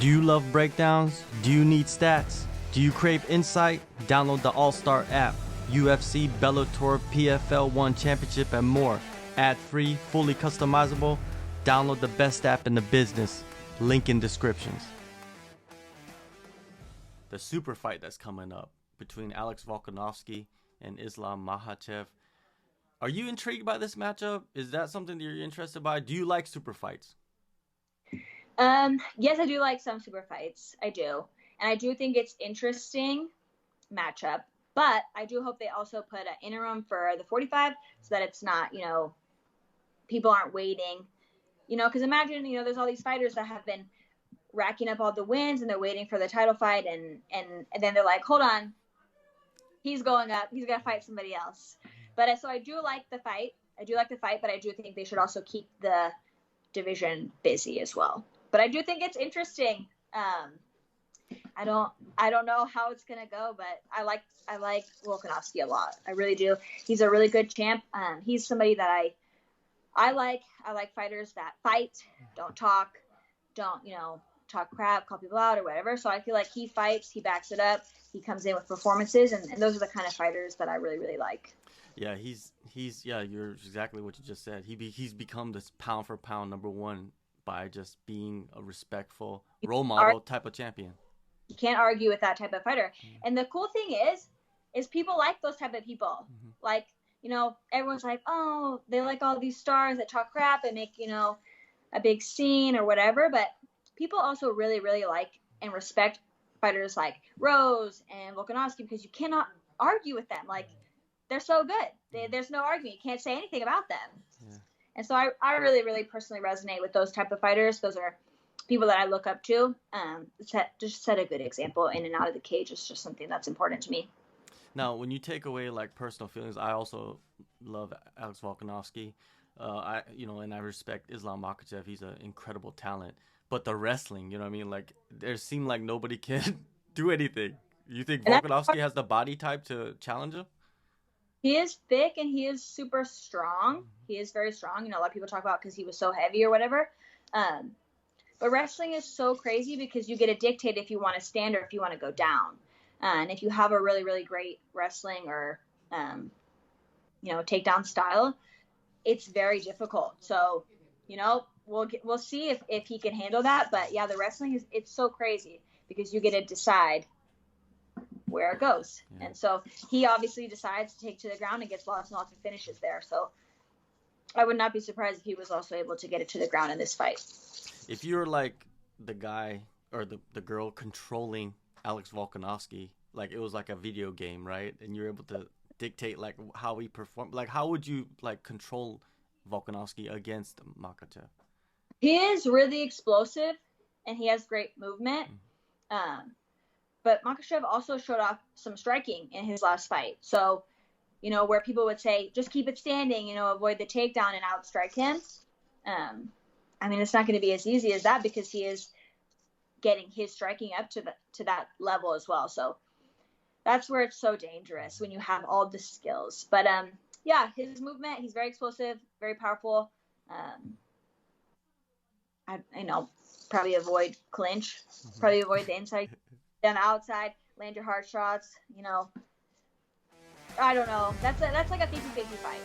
Do you love breakdowns? Do you need stats? Do you crave insight? Download the AllStar app. UFC, Bellator, PFL 1 Championship, and more. Ad-free, fully customizable. Download the best app in the business. Link in descriptions. The super fight that's coming up between Alex Volkanovski and Islam Makhachev. Are you intrigued by this matchup? Is that something that you're interested by? Do you like super fights? Yes, I do like some super fights. I do. And I do think it's interesting matchup. But I do hope they also put an interim for the 45 so that it's not, people aren't waiting. Because imagine, there's all these fighters that have been racking up all the wins and they're waiting for the title fight. And then they're like, hold on, he's going up. He's going to fight somebody else. But so I do like the fight. But I do think they should also keep the division busy as well. But I do think it's interesting. I don't know how it's gonna go, but I like Volkanovski a lot. I really do. He's a really good champ. He's somebody that I like. I like fighters that fight, don't talk crap, call people out or whatever. So I feel like he fights, he backs it up, he comes in with performances, and those are the kind of fighters that I really, really like. Yeah, you're exactly what you just said. He's become this pound for pound number one by just being a respectful role model type of champion. You can't argue with that type of fighter. Mm-hmm. And the cool thing is people like those type of people. Mm-hmm. Like, everyone's like, oh, they like all these stars that talk crap and make, a big scene or whatever. But people also really, really like and respect fighters like Rose and Volkanovski because you cannot argue with them. Like, they're so good. There's no argument. You can't say anything about them. Yeah. And so I really, really personally resonate with those type of fighters. Those are people that I look up to. Set a good example in and out of the cage. It's just something that's important to me. Now, when you take away like personal feelings, I also love Alex Volkanovski. And I respect Islam Makhachev. He's an incredible talent. But the wrestling, like there seemed like nobody can do anything. You think Volkanovski has the body type to challenge him? He is thick and he is super strong. He is very strong. A lot of people talk about because he was so heavy or whatever. But wrestling is so crazy because you get to dictate if you want to stand or if you want to go down. And if you have a really, really great wrestling or, takedown style, it's very difficult. So, we'll see if he can handle that. But yeah, the wrestling it's so crazy because you get to decide where it goes. Yeah. And so he obviously decides to take to the ground and gets lots and lots of finishes there. So I would not be surprised if he was also able to get it to the ground in this fight. If you're like the guy or the girl controlling Alex Volkanovski, like it was like a video game, right? And you're able to dictate like how he performed. Like how would you like control Volkanovski against Makhachev? He is really explosive and he has great movement. But Makhachev also showed off some striking in his last fight. So, where people would say, just keep it standing, avoid the takedown and outstrike him. It's not going to be as easy as that because he is getting his striking up to that level as well. So that's where it's so dangerous when you have all the skills. But, his movement, he's very explosive, very powerful. Probably avoid clinch, probably avoid the inside. Then outside, land your hard shots, I don't know. That's like a 50-50 fight.